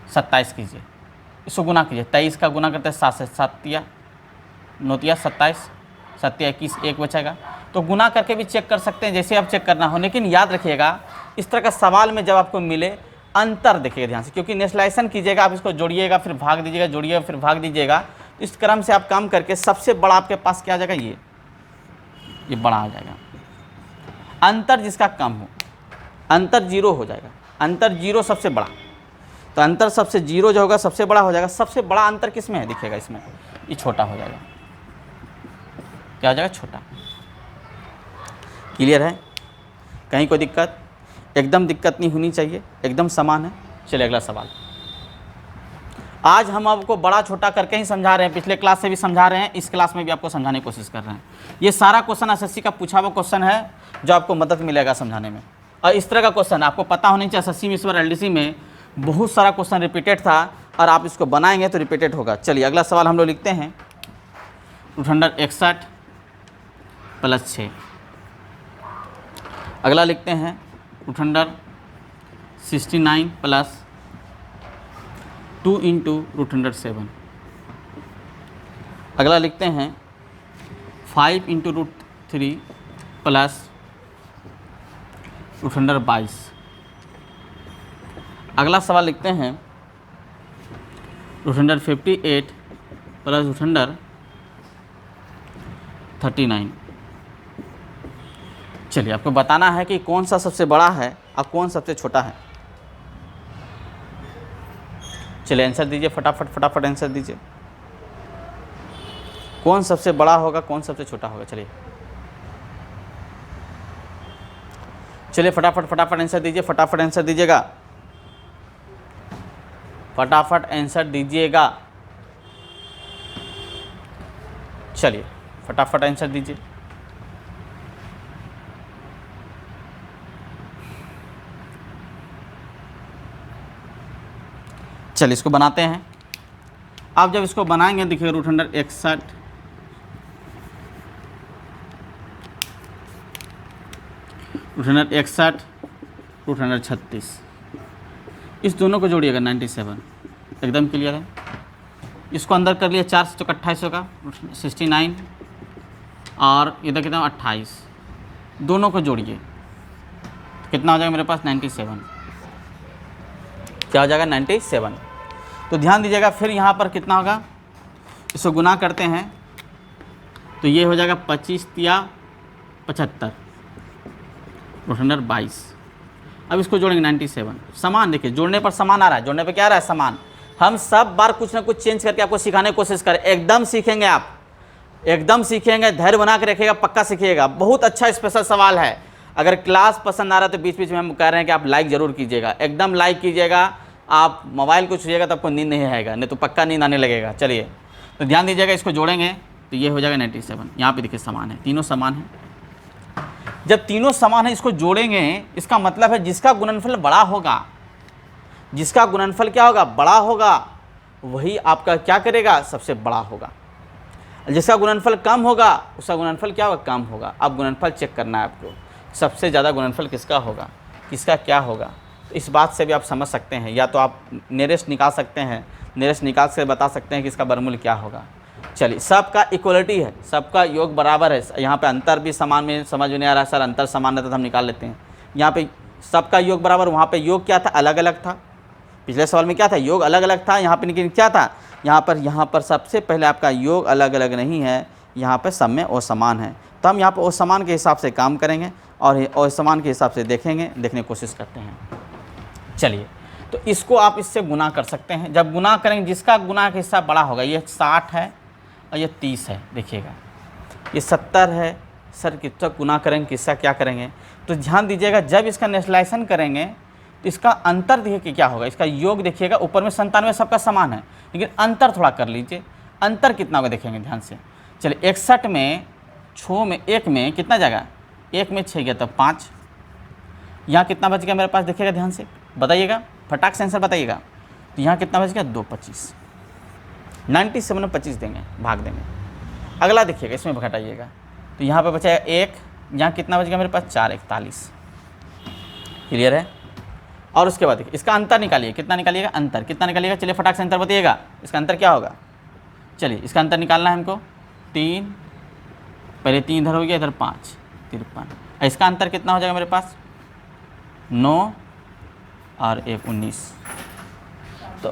27 कीजिए, इसको गुना कीजिए, 23 का गुना करते हैं 7 से, 7 या 9 या 27, 7 या 21, 1 बचेगा। तो गुना करके भी चेक कर सकते हैं, जैसे आप चेक करना हो। लेकिन याद रखिएगा इस तरह का सवाल में जब आपको मिले अंतर देखिएगा ध्यान से, क्योंकि नेशनलाइजेशन कीजिएगा, आप इसको जोड़िएगा फिर भाग दीजिएगा, जोड़िएगा फिर भाग दीजिएगा। इस क्रम से आप काम करके सबसे बड़ा आपके पास क्या आ जाएगा, ये बड़ा आ जाएगा। अंतर जिसका कम हो, अंतर 0 हो जाएगा, अंतर 0 सबसे बड़ा, तो अंतर सबसे 0 जो होगा सबसे बड़ा हो जाएगा। सबसे बड़ा अंतर किस में है दिखेगा, इसमें, ये छोटा हो जाएगा, क्या हो जाएगा, छोटा। क्लियर है, कहीं कोई दिक्कत, एकदम दिक्कत नहीं होनी चाहिए, एकदम समान है। चलिए अगला सवाल। आज हम आपको बड़ा छोटा करके ही समझा रहे हैं, पिछले क्लास से भी समझा रहे हैं, इस क्लास में भी आपको समझाने की कोशिश कर रहे हैं। ये सारा क्वेश्चन एसएससी का पूछा हुआ क्वेश्चन है जो आपको मदद मिलेगा समझाने में। और इस तरह का क्वेश्चन आपको पता होना चाहिए, एसएससी में इस बार एलडीसी में बहुत सारा क्वेश्चन रिपीटेड था और आप इसको बनाएंगे तो रिपीटेड होगा। चलिए अगला सवाल हम लोग लिखते हैं, 261 + 6। अगला लिखते हैं 269 + 2 × √7। अगला लिखते हैं 5 × √3 + √22। अगला सवाल लिखते हैं 258 + √39। चलिए आपको बताना है कि कौन सा सबसे बड़ा है और कौन सबसे छोटा है। चलिए आंसर दीजिए, फटाफट आंसर दीजिए, कौन सबसे बड़ा होगा, कौन सबसे छोटा होगा। चलिए फटाफट आंसर दीजिए, फटाफट आंसर दीजिएगा, फटाफट आंसर दीजिएगा। चलिए फटाफट आंसर दीजिए। चलिए इसको बनाते हैं। आप जब इसको बनाएंगे देखिए 261 236, इस दोनों को जोड़िएगा 97, एकदम क्लियर है। इसको अंदर कर लिया, 4 से तो 28 होगा, 69 और इधर कितना 28, दोनों को जोड़िए कितना हो जाएगा मेरे पास 97, क्या हो जाएगा 97। तो ध्यान दीजिएगा, फिर यहाँ पर कितना होगा, इसको गुना करते हैं तो ये हो जाएगा 25 या 75, 222। अब इसको जोड़ेंगे 97, समान। देखिए जोड़ने पर समान आ रहा है, जोड़ने पर क्या आ रहा है, समान। हम सब बार कुछ ना कुछ चेंज करके आपको सिखाने की कोशिश करें, एकदम सीखेंगे आप, एकदम सीखेंगे, धैर्य बना के रखिएगा, पक्का सीखिएगा। बहुत अच्छा स्पेशल सवाल है। अगर क्लास पसंद आ रहा है तो बीच बीच में हम कह रहे हैं कि आप लाइक ज़रूर कीजिएगा, एकदम लाइक कीजिएगा। आप मोबाइल को छूइएगा तो आपको नींद नहीं आएगा, नहीं तो पक्का नींद आने लगेगा। चलिए तो ध्यान दीजिएगा, इसको जोड़ेंगे तो ये हो जाएगा 97। यहाँ पे देखिए समान है, तीनों समान है। जब तीनों समान है इसको जोड़ेंगे, इसका मतलब है जिसका गुणनफल बड़ा होगा, जिसका गुणनफल क्या होगा, बड़ा होगा, वही आपका क्या करेगा, सबसे बड़ा होगा। जिसका गुणनफल कम होगा उसका गुणनफल क्या होगा, कम होगा। अब गुणनफल चेक करना है आपको, सबसे ज़्यादा गुणनफल किसका होगा, किसका क्या होगा। तो इस बात से भी आप समझ सकते हैं, या तो आप नियरेस्ट निकाल सकते हैं, नियरेस्ट निकाल से बता सकते हैं कि इसका वर्गमूल क्या होगा। चलिए सबका इक्वलिटी है, सबका योग बराबर है। यहाँ पे अंतर भी समान में समझ में नहीं आ रहा है सर, अंतर समान रहता तो हम निकाल लेते हैं। यहाँ पे सबका योग बराबर, वहाँ पे योग क्या था, अलग अलग था। पिछले सवाल में क्या था, योग अलग अलग था। यहाँ पे लेकिन क्या था, यहाँ पर सबसे पहले आपका योग अलग अलग नहीं है, यहाँ पर सब में असमान है। तो हम यहाँ पर असमान के हिसाब से काम करेंगे और असमान के हिसाब से देखने की कोशिश करते हैं। चलिए तो इसको आप इससे गुना कर सकते हैं। जब गुना करेंगे, जिसका गुना का हिस्सा बड़ा होगा, ये 60 है और ये 30 है, देखिएगा ये 70 है सर किसका गुना करेंगे, किसका क्या करेंगे, तो ध्यान दीजिएगा जब इसका नेशनलाइजेशन करेंगे तो इसका अंतर देखिए कि क्या होगा। इसका योग देखिएगा, ऊपर में 97 सबका समान है, लेकिन अंतर थोड़ा कर लीजिए। अंतर कितना होगा देखेंगे ध्यान से। चलिए 61 में 6 में 1 में कितना जाएगा, 1 में 6 गया तो 5। यहाँ कितना बच गया मेरे पास देखिएगा ध्यान से, बताइएगा फटाक से आंसर बताइएगा। तो यहाँ कितना बच गया 2 25, 97 में 25 देंगे, भाग देंगे। अगला देखिएगा, इसमें घटाइएगा तो यहाँ पे बचा 1, यहाँ कितना बच गया मेरे पास 4 41। क्लियर है। और उसके बाद देखिए इसका अंतर निकालिए, कितना निकालिएगा, अंतर कितना निकालिएगा, चलिए फटाक से अंतर बताइएगा। इसका अंतर क्या होगा, चलिए इसका अंतर निकालना है हमको। 3 पहले 3 इधर हो गया, इधर 5 53। इसका अंतर कितना हो जाएगा मेरे पास 9 और 1 19, तो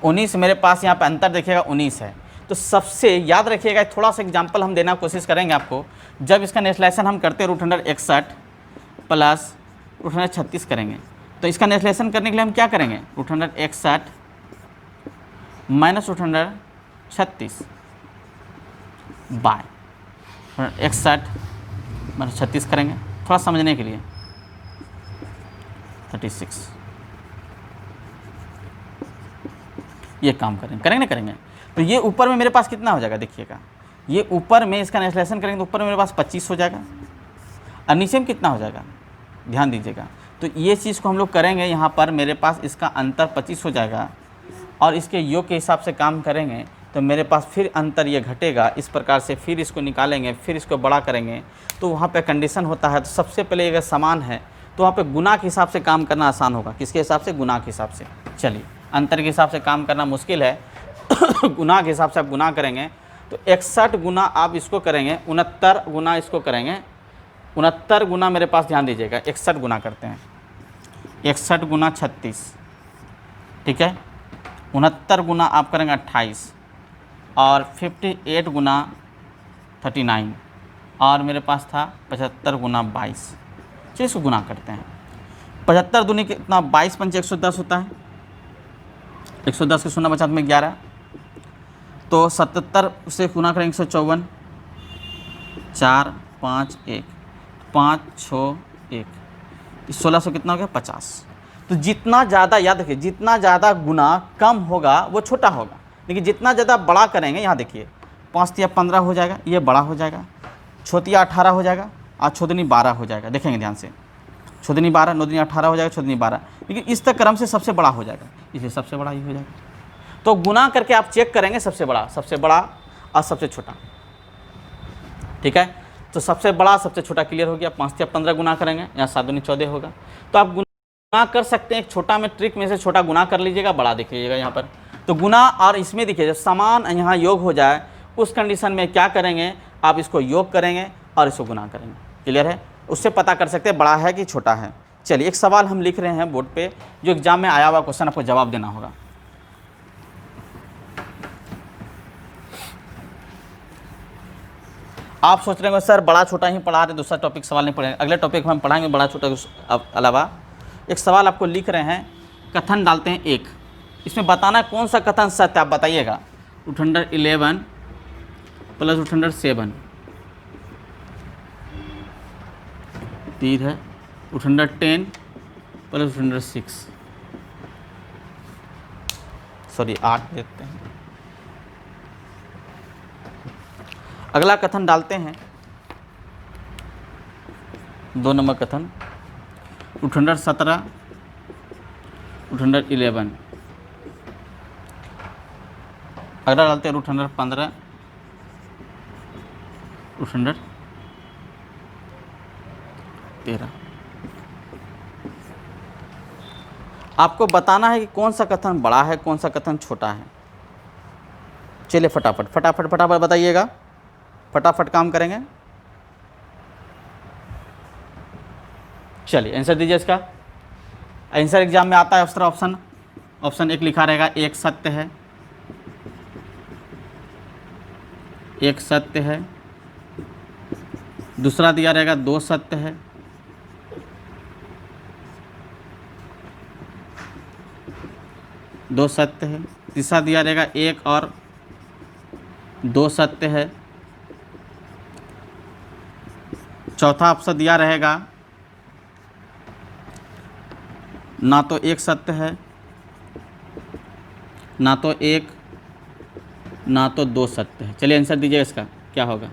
19 मेरे पास यहाँ पे अंतर देखिएगा 19 है। तो सबसे याद रखिएगा, थोड़ा सा एग्जांपल हम देना कोशिश करेंगे आपको। जब इसका नेशनलाइजेशन हम करते हैं √161 प्लस √136 करेंगे, तो इसका नेशनलाइजेशन करने के लिए हम क्या करेंगे, √161 माइनस √136 बाय 61 माइनस 36 करेंगे, थोड़ा समझने के लिए 36। ये काम करेंगे ना करेंगे। तो ये ऊपर में मेरे पास कितना हो जाएगा देखिएगा, ये ऊपर में इसका नेशनलाइजेशन करेंगे तो ऊपर में मेरे पास 25 हो जाएगा, और नीचे में कितना हो जाएगा ध्यान दीजिएगा। तो ये चीज़ को हम लोग करेंगे, यहाँ पर मेरे पास इसका अंतर 25 हो जाएगा, और इसके योग के हिसाब से काम करेंगे तो मेरे पास फिर अंतर ये घटेगा। इस प्रकार से फिर इसको निकालेंगे, फिर इसको बड़ा करेंगे, तो वहाँ पे कंडीशन होता है। तो सबसे पहले अगर समान है तो वहाँ पे गुना के हिसाब से काम करना आसान होगा। किसके हिसाब से, गुना के हिसाब से। चलिए अंतर के हिसाब से काम करना मुश्किल है गुना के हिसाब से आप गुना करेंगे तो 61 गुना आप इसको करेंगे, 69 गुना इसको करेंगे, 69 गुना मेरे पास ध्यान दीजिएगा 61 गुना करते हैं, 61 गुना 36, ठीक है। 69 गुना आप करेंगे 28, और 58 गुना 39, और मेरे पास था 75 गुना 22। चलिए इसको गुना करते हैं। 75 दूनी कितना 22 पंच 110 होता है, 110 के 0 बचा में 11, तो 77 से गुना करेंगे 154, 4 5 1 5 6 1, 1600 कितना हो गया 50। तो जितना ज़्यादा याद रखिए, जितना ज़्यादा गुना कम होगा वो छोटा होगा, लेकिन जितना ज़्यादा बड़ा करेंगे, यहाँ देखिए 5 या 15 हो जाएगा, ये बड़ा हो जाएगा, छोतिया 18 हो जाएगा, और छोदनी 12 हो जाएगा। देखेंगे ध्यान से, छोदनी 12, नौदनी 18 हो जाएगा, छोदनी 12, लेकिन इस तक क्रम से सबसे बड़ा हो जाएगा, इसलिए सबसे बड़ा ही हो जाएगा। तो गुना करके आप चेक करेंगे सबसे बड़ा और सबसे छोटा, ठीक है। तो सबसे बड़ा सबसे छोटा क्लियर हो गया। 5 या 15 गुना करेंगे, यहाँ 7 दूनी 14 होगा। तो आप गुना कर सकते हैं, एक छोटा में ट्रिक में से छोटा गुना कर लीजिएगा, बड़ा देखिएगा यहाँ पर। तो गुना और इसमें देखिए जब समान यहाँ योग हो जाए उस कंडीशन में क्या करेंगे, आप इसको योग करेंगे और इसको गुना करेंगे। क्लियर है, उससे पता कर सकते हैं बड़ा है कि छोटा है। चलिए एक सवाल हम लिख रहे हैं बोर्ड पे, जो एग्जाम में आया हुआ क्वेश्चन, आपको जवाब देना होगा। आप सोच रहे हो सर बड़ा छोटा ही पढ़ा रहे, दूसरा टॉपिक सवाल नहीं पढ़ेंगे, अगले टॉपिक में हम पढ़ाएंगे बड़ा छोटा अलावा। एक सवाल आपको लिख रहे हैं, कथन डालते हैं एक, इसमें बताना कौन सा कथन सत्य, आप बताइएगा। √11 प्लस √7 तीर है, √10 प्लस √6, सॉरी 8 देखते हैं। अगला कथन डालते हैं, 2 नंबर कथन, √17 √11। अगला डालते हैं √15 √13। आपको बताना है कि कौन सा कथन बड़ा है, कौन सा कथन छोटा है। चलिए फटाफट बताइएगा, फटाफट काम करेंगे। चलिए आंसर दीजिए इसका। आंसर एग्जाम में आता है उस तरह ऑप्शन 1 लिखा रहेगा, एक सत्य है, एक सत्य है। दूसरा दिया रहेगा 2 सत्य है, दो सत्य है। तीसरा दिया रहेगा 1 और 2 सत्य है। चौथा ऑप्शन दिया रहेगा ना तो 1 सत्य है, ना तो 1, ना तो 2 सत्य है। चलिए आंसर दीजिएगा इसका क्या होगा,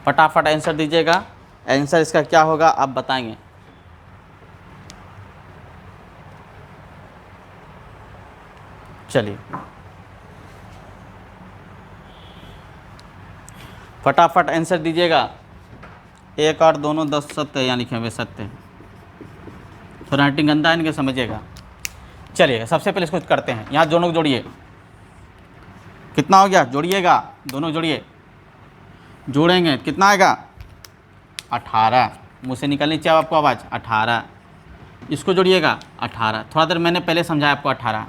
फटाफट आंसर दीजिएगा। आंसर इसका क्या होगा आप बताएंगे। चलिए फटाफट आंसर दीजिएगा। 1 और दोनों 10 सत्य है, यहाँ लिखे हुए सत्य है। थोड़ा राइटिंग गंदा है इनके, समझिएगा। चलिए सबसे पहले इसको करते हैं, यहाँ दोनों को जोड़िए। कितना हो गया, जोड़िएगा, दोनों जोड़िए। जोड़ेंगे कितना आएगा, 18। मुँह से निकलनी चाहिए आपको आवाज़, 18। इसको जोड़िएगा 18। थोड़ा देर मैंने पहले समझाया आपको 18।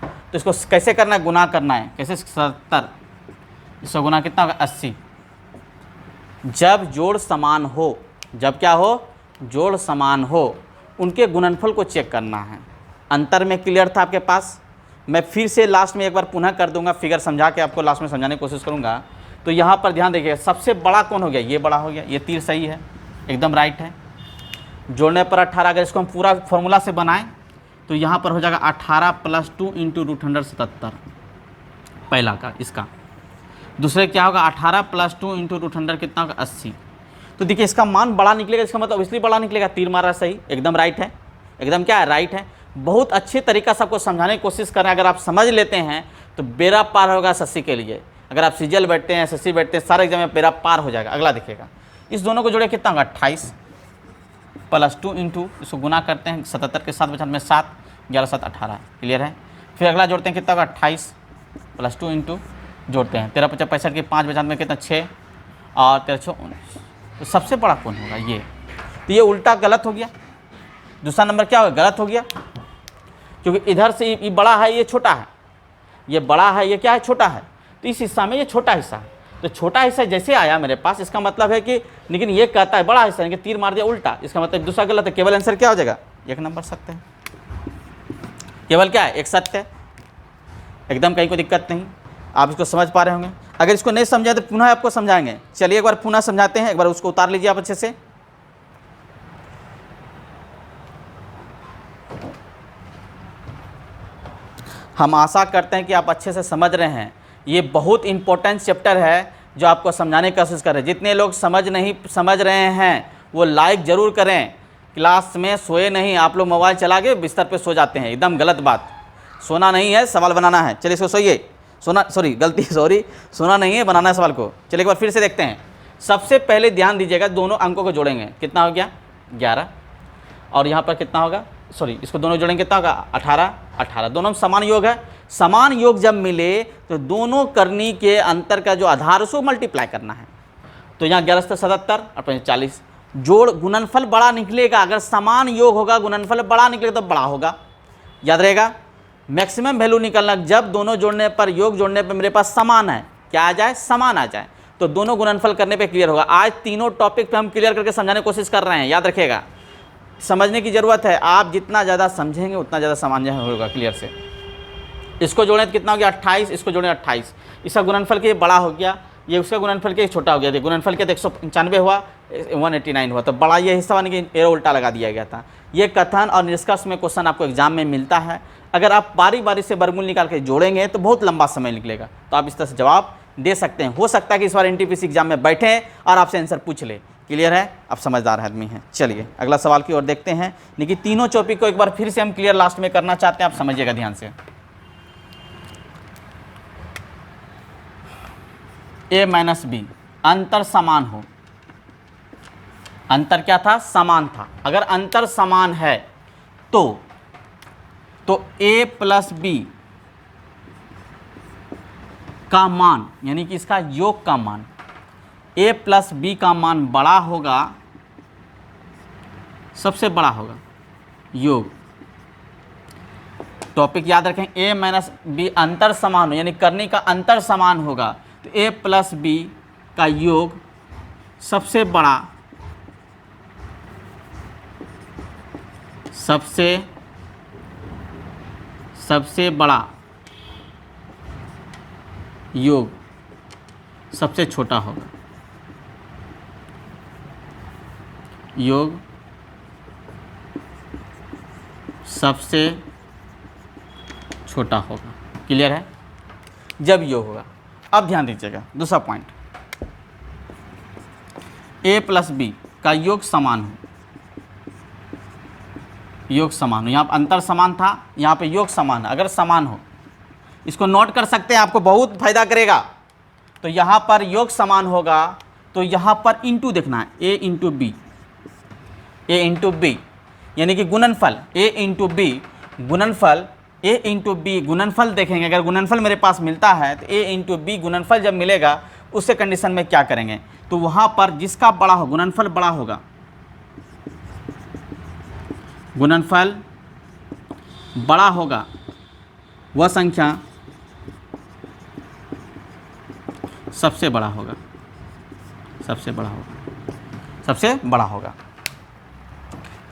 तो इसको कैसे करना है, गुना करना है। कैसे, 70। इसका गुना कितना होगा, 80। जब जोड़ समान हो, जब क्या हो, जोड़ समान हो, उनके गुणनफल को चेक करना है। अंतर में क्लियर था आपके पास। मैं फिर से लास्ट में एक बार पुनः कर दूंगा, फिगर समझा के आपको लास्ट में समझाने की कोशिश करूंगा। तो यहाँ पर ध्यान देखिएगा, सबसे बड़ा कौन हो गया, ये बड़ा हो गया। ये तीर सही है, एकदम राइट है। जोड़ने पर 18, अगर इसको हम पूरा फॉर्मूला से बनाएं तो यहाँ पर हो जाएगा 18 + 2 × √170, पहला का इसका। दूसरे क्या होगा, 18 + 2 × √100 कितना होगा, 80। तो देखिए इसका मान बड़ा निकलेगा, इसका मतलब इसलिए बड़ा निकलेगा, तीर मारा सही, एकदम राइट है, एकदम क्या है, राइट है। बहुत अच्छे तरीका से आपको समझाने की कोशिश कर रहे हैं। अगर आप समझ लेते हैं तो बेड़ा पार होगा एसएससी के लिए। अगर आप सीजीएल बैठते हैं, एसएससी बैठते हैं, सारे एग्जाम में बेड़ा पार हो जाएगा। अगला देखिएगा, इस दोनों को जोड़े कितना होगा, 28 + 2 × इसको गुना करते हैं 77 के साथ, बचा में 7, 11 7 18, क्लियर है। फिर अगला जोड़ते हैं कितना होगा, 28 + 2 × जोड़ते हैं 13 × 65 के 5, बचा में कितना 6 और 13 6 19। तो सबसे बड़ा कौन होगा, ये। तो ये उल्टा गलत हो गया। दूसरा नंबर क्या होगा, गलत हो गया, क्योंकि इधर से ये बड़ा है, ये छोटा है। ये बड़ा है, ये क्या है, छोटा है। तो इस हिस्सा में ये छोटा हिस्सा है। तो छोटा हिस्सा जैसे आया मेरे पास, इसका मतलब है कि, लेकिन ये कहता है बड़ा हिस्सा, तीर मार दिया उल्टा, इसका मतलब दूसरा गलत है। केवल आंसर क्या हो जाएगा, 1 नंबर सत्य है। केवल क्या है, 1 सत्य है, एकदम कहीं कोई दिक्कत नहीं। आप इसको समझ पा रहे होंगे। अगर इसको नहीं समझा तो पुनः आपको समझाएंगे। चलिए एक बार पुनः समझाते हैं, एक बार उसको उतार लीजिए आप अच्छे से। हम आशा करते हैं कि आप अच्छे से समझ रहे हैं। ये बहुत इंपॉर्टेंट चैप्टर है जो आपको समझाने की कोशिश कर रहे हैं। जितने लोग समझ रहे हैं वो लाइक ज़रूर करें। क्लास में सोए नहीं, आप लोग मोबाइल चला के बिस्तर पे सो जाते हैं, एकदम गलत बात। सोना नहीं है, सवाल बनाना है। चलिए इसको सोइए, सोना नहीं है, बनाना है सवाल को। चलिए एक बार फिर से देखते हैं। सबसे पहले ध्यान दीजिएगा, दोनों अंकों को जोड़ेंगे, कितना हो गया, 11। और यहाँ पर कितना होगा, इसको दोनों जोड़ेंगे कितना होगा, 18। दोनों में समान योग है। समान योग जब मिले तो दोनों करनी के अंतर का जो आधार उसको मल्टीप्लाई करना है। तो यहाँ 11 से 77 और 40, जोड़ गुणनफल बड़ा निकलेगा। अगर समान योग होगा, गुणनफल बड़ा निकलेगा तो बड़ा होगा, याद रहेगा। मैक्सिमम वैल्यू निकलना, जब दोनों जोड़ने पर, योग जोड़ने पर मेरे पास समान है, क्या आ जाए, समान आ जाए, तो दोनों गुणनफल करने पे क्लियर होगा। आज तीनों टॉपिक पे हम क्लियर करके समझाने की कोशिश कर रहे हैं, याद रखिएगा। समझने की ज़रूरत है, आप जितना ज़्यादा समझेंगे उतना ज़्यादा समझ होगा क्लियर से। इसको जोड़ें तो कितना हो गया, 28। इसको जोड़ें 28। इसका गुणनफल के बड़ा हो गया, ये उसका गुणनफल के छोटा हो गया। गुणनफल के 195 हुआ, 189 हुआ, तो बड़ा ये हिस्सा बन के एरो उल्टा लगा दिया गया था। ये कथन और निष्कर्ष में क्वेश्चन आपको एग्जाम में मिलता है। अगर आप बारी बारी से वर्गमूल निकाल के जोड़ेंगे तो बहुत लंबा समय निकलेगा। तो आप इस तरह से जवाब दे सकते हैं। हो सकता है कि इस बार एनटीपीसी एग्जाम में बैठें और आपसे आंसर पूछ ले। क्लियर है, आप समझदार आदमी हैं। चलिए अगला सवाल की ओर देखते हैं। लेकिन तीनों टॉपिक को एक बार फिर से हम क्लियर लास्ट में करना चाहते हैं, आप समझिएगा ध्यान से। a - b अंतर समान हो, अंतर क्या था, समान था। अगर अंतर समान है तो a + b का मान, यानी कि इसका योग का मान, a + b का मान बड़ा होगा, सबसे बड़ा होगा योग। टॉपिक याद रखें, a - b अंतर समान हो, यानी करने का अंतर समान होगा, तो a + b का योग सबसे बड़ा, सबसे बड़ा योग सबसे छोटा होगा, योग सबसे छोटा होगा। क्लियर है? जब योग होगा। अब ध्यान दीजिएगा दूसरा पॉइंट, a प्लस बी का योग समान हो, योग समान हो, यहाँ पर अंतर समान था, यहाँ पे योग समान है। अगर समान हो, इसको नोट कर सकते हैं, आपको बहुत फायदा करेगा। तो यहाँ पर योग समान होगा, तो यहाँ पर इंटू देखना है, a into B, a into B यानी कि गुणनफल a इंटू बी, गुणनफल a इंटू बी, गुणनफल देखेंगे। अगर गुणनफल मेरे पास मिलता है तो a इंटू बी गुणनफल जब मिलेगा उससे कंडीशन में क्या करेंगे, तो वहाँ पर जिसका बड़ा हो, गुणनफल बड़ा होगा, गुणनफल बड़ा होगा, वह संख्या सबसे बड़ा होगा, सबसे बड़ा होगा, सबसे बड़ा होगा।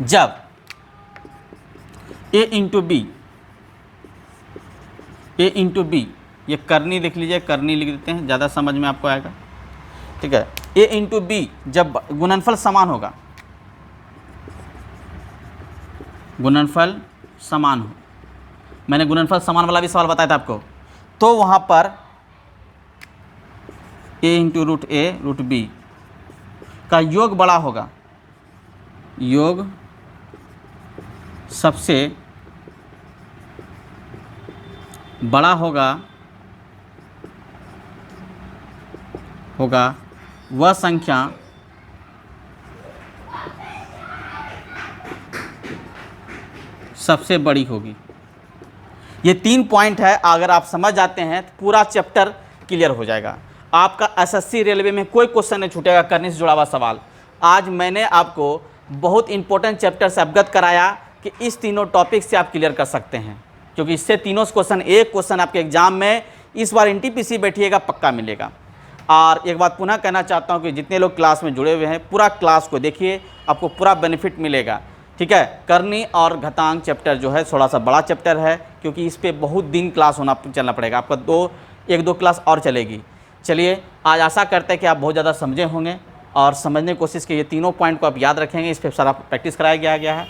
जब a into B, a into B, ये करनी लिख लीजिए, करनी लिख देते हैं, ज़्यादा समझ में आपको आएगा। ठीक है, a इंटू बी जब गुणनफल समान होगा, गुणनफल समान हो, मैंने गुणनफल समान वाला भी सवाल बताया था आपको, तो वहाँ पर a into root A root B का योग बड़ा होगा, योग सबसे बड़ा होगा वह संख्या सबसे बड़ी होगी। ये 3 पॉइंट है, अगर आप समझ जाते हैं तो पूरा चैप्टर क्लियर हो जाएगा। आपका एसएससी रेलवे में कोई क्वेश्चन नहीं छूटेगा करने से जुड़ा हुआ सवाल। आज मैंने आपको बहुत इंपॉर्टेंट चैप्टर से अवगत कराया कि इस तीनों टॉपिक से आप क्लियर कर सकते हैं, क्योंकि इससे तीनों क्वेश्चन, एक क्वेश्चन आपके एग्जाम में इस बार एनटीपीसी बैठिएगा पक्का मिलेगा। और एक बात पुनः कहना चाहता हूं कि जितने लोग क्लास में जुड़े हुए हैं पूरा क्लास को देखिए, आपको पूरा बेनिफिट मिलेगा। ठीक है, करनी और घातांक चैप्टर जो है थोड़ा सा बड़ा चैप्टर है, क्योंकि इस पर बहुत दिन क्लास चलना पड़ेगा, आपका 1-2 क्लास और चलेगी। चलिए, आज आशा करते हैं कि आप बहुत ज़्यादा समझे होंगे और समझने की कोशिश कीजिए। तीनों पॉइंट को आप याद रखेंगे, इस पर सारा प्रैक्टिस कराया गया है।